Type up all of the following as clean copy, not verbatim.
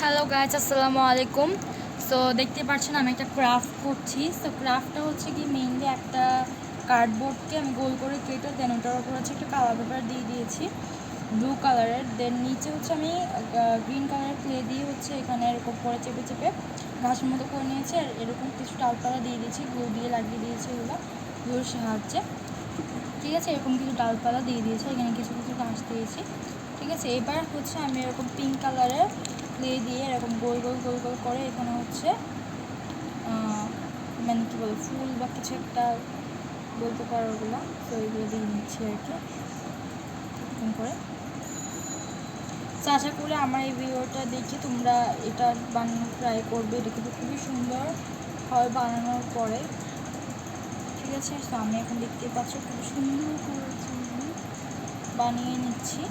Hello guys, আসসালামু আলাইকুম। So দেখতে পাচ্ছেন আমি একটা ক্রাফট করছি। সো ক্রাফটটা হচ্ছে কি মেইনলি একটা কার্ডবোর্ডকে আমি গোল করে কেটে দেন ওটার উপর হচ্ছে একটা কালার পেপার দিয়ে দিয়েছি ব্লু কালারের। দেন নিচে হচ্ছে আমি গ্রিন কালারের ক্লে দিয়ে হচ্ছে এখানে এরকম করে চেপে চেপে ঘাসের মতো করে নিয়েছি। আর এরকম কিছু ডালপালা দিয়ে দিয়েছি, গ্লু দিয়ে লাগিয়ে দিয়েছি এগুলো গ্লুর সাহায্যে। ঠিক আছে, এরকম কিছু ডালপালা দিয়ে দিয়েছি, এখানে কিছু কিছু ঘাস দিয়েছি। ঠিক আছে, এবার হচ্ছে আমি এরকম পিঙ্ক কালারের ক্লে দিয়ে এরকম গোল গোল গোল গোল করে এখানে হচ্ছে মানে কী বলে ফুল বা কিছু একটা বলতে পারো ওগুলো। তো এগুলো দিয়ে নিচ্ছি আর কি এরকম করে। তো আশা করি আমার এই ভিডিওটা দেখে তোমরা এটা বানানোর ট্রাই করবে। এটা কিন্তু খুবই সুন্দর হয় বানানোর পরে। ঠিক আছে, তো আমি এখন দেখতে পাচ্ছি খুব সুন্দর করে বানিয়ে নিচ্ছি।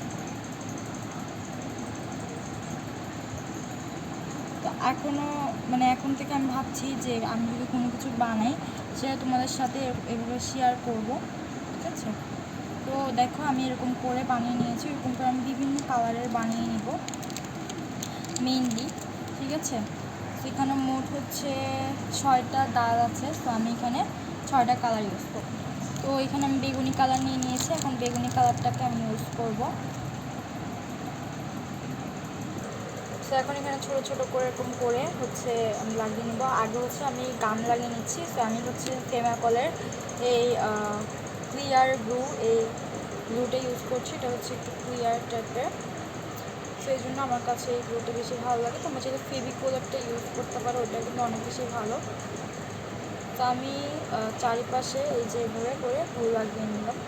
তো এখনও মানে এখন থেকে আমি ভাবছি যে আমি যদি কোনো কিছু বানাই সেটা তোমাদের সাথে এভাবে শেয়ার করব। ঠিক আছে, তো দেখো আমি এরকম করে বানিয়ে নিয়েছি। এরকম করে আমি বিভিন্ন কালারের বানিয়ে নিব মেইনলি। ঠিক আছে, সেখানে মোট হচ্ছে 6টা ডাল আছে। তো আমি এখানে 6টা কালার ইউজ করব। তো এখানে আমি বেগুনি কালার নিয়ে নিয়েছি, এখন বেগুনি কালারটাকে আমি ইউজ করব। তো এখন এখানে ছোটো ছোটো করে এরকম করে হচ্ছে আমি লাগিয়ে নেবো। আগে হচ্ছে আমি গাম লাগিয়ে নিচ্ছি। তো আমি হচ্ছে ফেভিকলের এই ক্লিয়ার গ্লু, এই গ্লুটা ইউজ করছি। এটা হচ্ছে একটু ক্লিয়ার টাইপের, তো এই জন্য আমার কাছে এই গ্লুটা বেশি ভালো লাগে। তোমরা যদি ফেভিকলটা ইউজ করতে পারো, ওটা কিন্তু অনেক বেশি ভালো। তো আমি চারিপাশে এই যে এভাবে করে গ্লু লাগিয়ে নিলাম,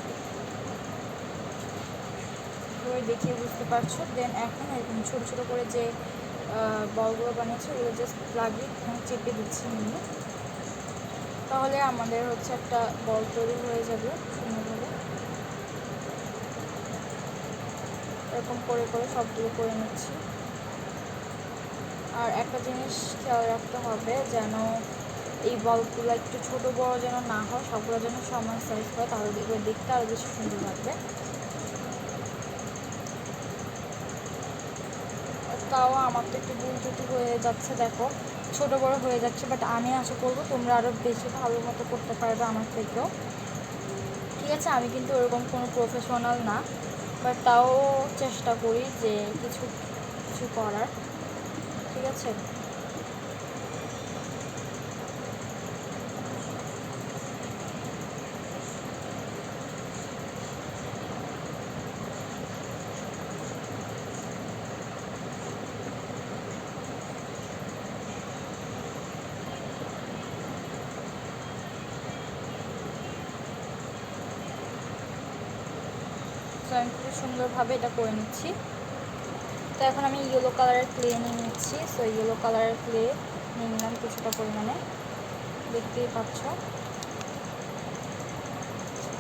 দেখিয়ে বুঝতে পারছো। দেন এখন এরকম ছোটো ছোটো করে যে বলগুলো বানিয়েছি ওগুলো জাস্ট লাগিয়ে চেপে দিচ্ছি নিয়ে, তাহলে আমাদের হচ্ছে একটা বল তৈরি হয়ে যাবে সুন্দরভাবে। এরকম করে করে সবগুলো করে নিচ্ছি। আর একটা জিনিস খেয়াল রাখতে হবে যেন এই বলগুলো একটু ছোটো বড়ো যেন না হয়, সবগুলো যেন সমান সাইজ হয়, তাহলে দেখতে আরও বেশি সুন্দর লাগবে। তাও আমার তো একটু ভুল ত্রুটি হয়ে যাচ্ছে, দেখো ছোটো বড়ো হয়ে যাচ্ছে, বাট আমি আশা করবো তোমরা আরও বেশি ভালো মতো করতে পারবে আমার থেকেও। ঠিক আছে, আমি কিন্তু ওরকম কোনো প্রফেশনাল না, বাট তাও চেষ্টা করি যে কিছু কিছু করার। ঠিক আছে, তো আমি খুব সুন্দরভাবে এটা করে নিচ্ছি। তো এখন আমি ইয়েলো কালারের ক্লে নিয়ে নিচ্ছি। সো ইয়েলো কালারের ক্লে নিয়ে নিলাম কিছুটা পরিমাণে, দেখতেই পাচ্ছ।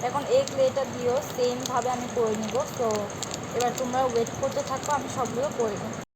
এখন এই ক্লেটা দিয়েও সেমভাবে আমি করে নিব। তো এবার তোমরা ওয়েট করতে থাকো, আমি সবগুলো করে নিই।